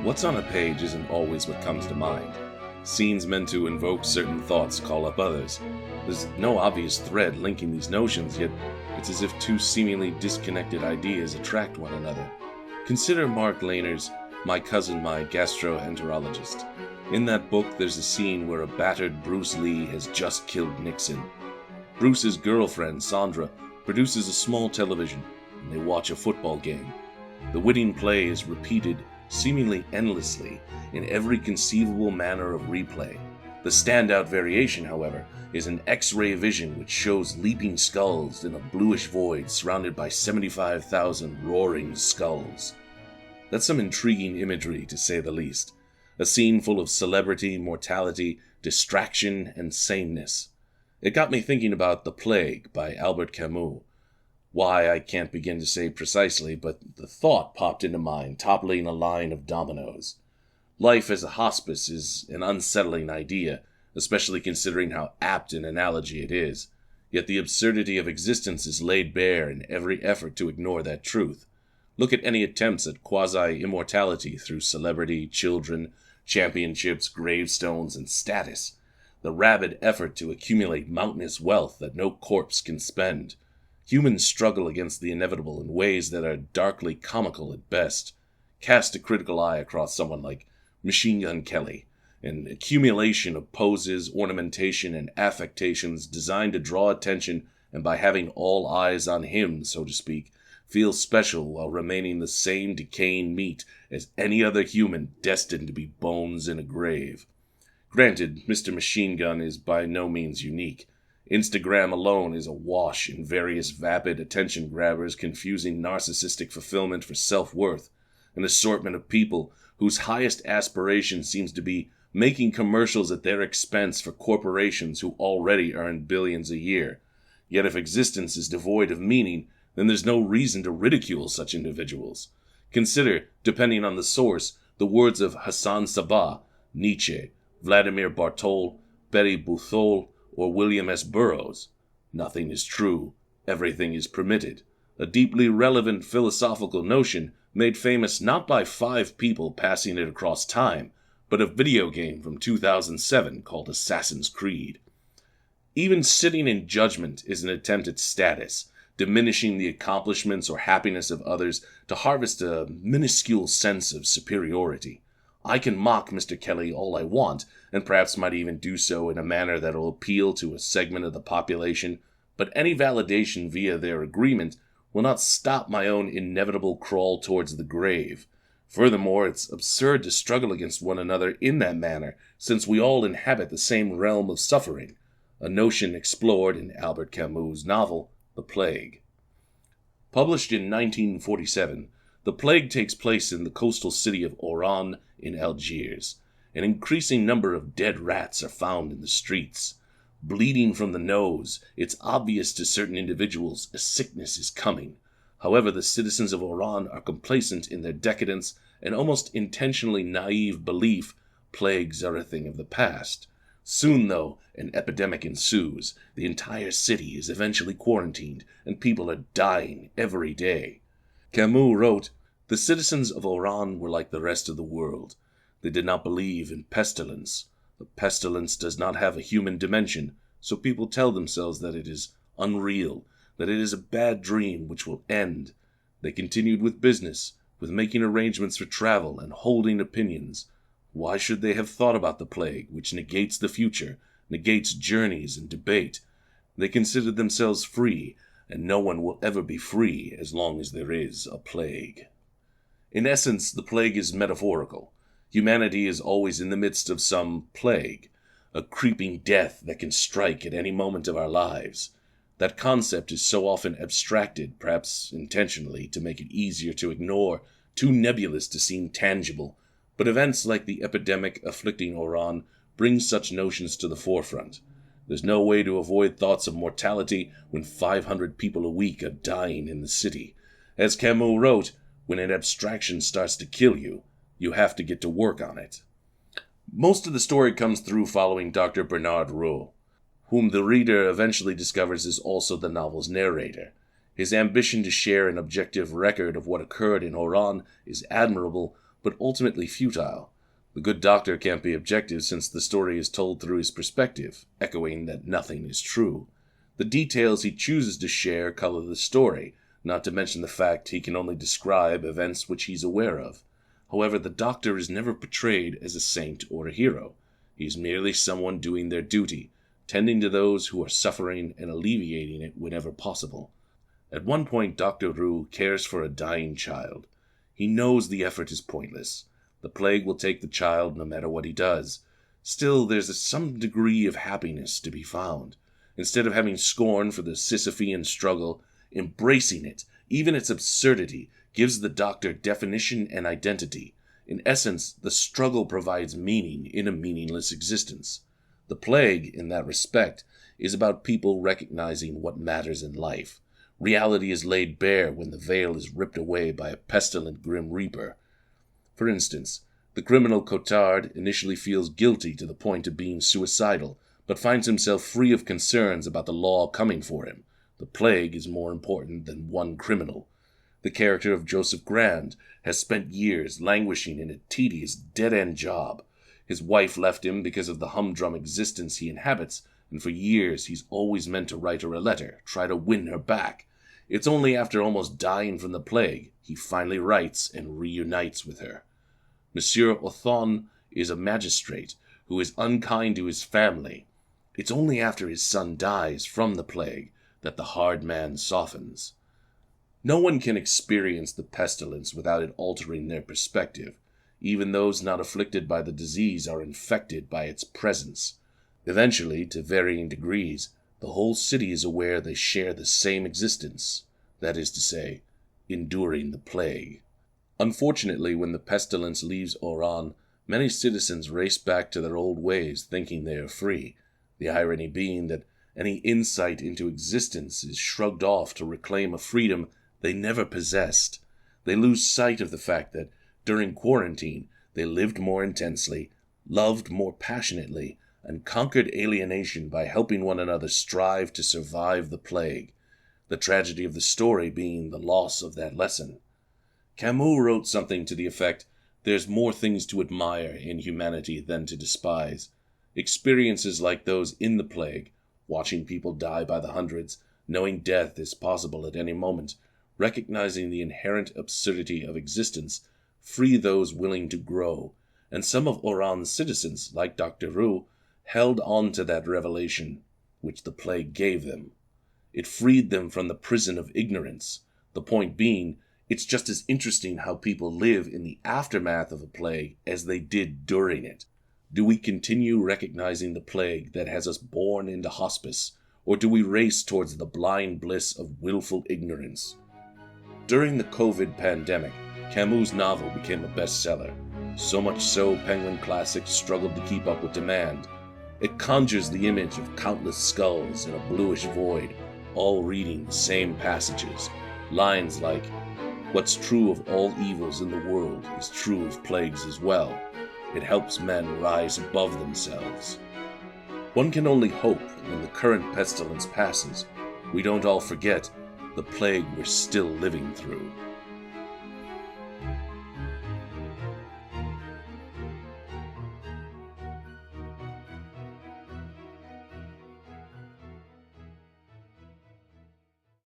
What's on a page isn't always what comes to mind. Scenes meant to invoke certain thoughts call up others. There's no obvious thread linking these notions, yet it's as if two seemingly disconnected ideas attract one another. Consider Mark Lehner's My Cousin, My Gastroenterologist. In that book, there's a scene where a battered Bruce Lee has just killed Nixon. Bruce's girlfriend, Sandra, produces a small television, and they watch a football game. The winning play is repeated seemingly endlessly in every conceivable manner of replay. The standout variation, however, is an X-ray vision which shows leaping skulls in a bluish void surrounded by 75,000 roaring skulls. That's some intriguing imagery, to say the least. A scene full of celebrity, mortality, distraction, and sameness. It got me thinking about The Plague by Albert Camus. Why, I can't begin to say precisely, but the thought popped into mind, toppling a line of dominoes. Life as a hospice is an unsettling idea, especially considering how apt an analogy it is. Yet the absurdity of existence is laid bare in every effort to ignore that truth. Look at any attempts at quasi-immortality through celebrity, children, championships, gravestones, and status. The rabid effort to accumulate mountainous wealth that no corpse can spend. Humans struggle against the inevitable in ways that are darkly comical at best. Cast a critical eye across someone like Machine Gun Kelly, an accumulation of poses, ornamentation, and affectations designed to draw attention and by having all eyes on him, so to speak, feel special while remaining the same decaying meat as any other human destined to be bones in a grave. Granted, Mr. Machine Gun is by no means unique. Instagram alone is awash in various vapid attention grabbers confusing narcissistic fulfillment for self-worth, an assortment of people whose highest aspiration seems to be making commercials at their expense for corporations who already earn billions a year. Yet if existence is devoid of meaning, then there's no reason to ridicule such individuals. Consider, depending on the source, the words of Hassan Sabbah, Nietzsche, Vladimir Bartol, Betty Bouthol, or William S. Burroughs. Nothing is true, everything is permitted. A deeply relevant philosophical notion made famous not by 5 people passing it across time, but a video game from 2007 called Assassin's Creed. Even sitting in judgment is an attempt at status, diminishing the accomplishments or happiness of others to harvest a minuscule sense of superiority. I can mock Mr. Kelly all I want, and perhaps might even do so in a manner that will appeal to a segment of the population, but any validation via their agreement will not stop my own inevitable crawl towards the grave. Furthermore, it's absurd to struggle against one another in that manner, since we all inhabit the same realm of suffering, a notion explored in Albert Camus' novel, The Plague. Published in 1947, The Plague takes place in the coastal city of Oran in Algiers. An increasing number of dead rats are found in the streets. Bleeding from the nose, it's obvious to certain individuals a sickness is coming. However, the citizens of Oran are complacent in their decadence and almost intentionally naive belief plagues are a thing of the past. Soon, though, an epidemic ensues. The entire city is eventually quarantined, and people are dying every day. Camus wrote, "The citizens of Oran were like the rest of the world. They did not believe in pestilence. The pestilence does not have a human dimension, so people tell themselves that it is unreal, that it is a bad dream which will end. They continued with business, with making arrangements for travel and holding opinions. Why should they have thought about the plague, which negates the future, negates journeys and debate? They considered themselves free, and no one will ever be free as long as there is a plague." In essence, the plague is metaphorical. Humanity is always in the midst of some plague, a creeping death that can strike at any moment of our lives. That concept is so often abstracted, perhaps intentionally, to make it easier to ignore, too nebulous to seem tangible, but events like the epidemic afflicting Oran bring such notions to the forefront. There's no way to avoid thoughts of mortality when 500 people a week are dying in the city. As Camus wrote, when an abstraction starts to kill you, you have to get to work on it. Most of the story comes through following Dr. Bernard Rohr, whom the reader eventually discovers is also the novel's narrator. His ambition to share an objective record of what occurred in Oran is admirable, but ultimately futile. The good doctor can't be objective since the story is told through his perspective, echoing that nothing is true. The details he chooses to share color the story, not to mention the fact he can only describe events which he's aware of. However, the doctor is never portrayed as a saint or a hero. He is merely someone doing their duty, tending to those who are suffering and alleviating it whenever possible. At one point, Dr. Roux cares for a dying child. He knows the effort is pointless. The plague will take the child no matter what he does. Still, there's some degree of happiness to be found. Instead of having scorn for the Sisyphean struggle, embracing it, even its absurdity, gives the doctor definition and identity. In essence, the struggle provides meaning in a meaningless existence. The plague, in that respect, is about people recognizing what matters in life. Reality is laid bare when the veil is ripped away by a pestilent grim reaper. For instance, the criminal Cotard initially feels guilty to the point of being suicidal, but finds himself free of concerns about the law coming for him. The plague is more important than one criminal. The character of Joseph Grand has spent years languishing in a tedious, dead-end job. His wife left him because of the humdrum existence he inhabits, and for years he's always meant to write her a letter, try to win her back. It's only after almost dying from the plague he finally writes and reunites with her. Monsieur Othon is a magistrate who is unkind to his family. It's only after his son dies from the plague that the hard man softens. No one can experience the pestilence without it altering their perspective. Even those not afflicted by the disease are infected by its presence. Eventually, to varying degrees, the whole city is aware they share the same existence, that is to say, enduring the plague. Unfortunately, when the pestilence leaves Oran, many citizens race back to their old ways, thinking they are free, the irony being that any insight into existence is shrugged off to reclaim a freedom they never possessed. They lose sight of the fact that, during quarantine, they lived more intensely, loved more passionately, and conquered alienation by helping one another strive to survive the plague, the tragedy of the story being the loss of that lesson. Camus wrote something to the effect, "There's more things to admire in humanity than to despise." Experiences like those in the plague, watching people die by the hundreds, knowing death is possible at any moment, recognizing the inherent absurdity of existence, free those willing to grow, and some of Oran's citizens, like Dr. Roux, held on to that revelation which the plague gave them. It freed them from the prison of ignorance. The point being, it's just as interesting how people live in the aftermath of a plague as they did during it. Do we continue recognizing the plague that has us born into hospice, or do we race towards the blind bliss of willful ignorance? During the COVID pandemic, Camus' novel became a bestseller. So much so, Penguin Classics struggled to keep up with demand. It conjures the image of countless skulls in a bluish void, all reading the same passages. Lines like, "What's true of all evils in the world is true of plagues as well. It helps men rise above themselves." One can only hope when the current pestilence passes, we don't all forget the plague we're still living through.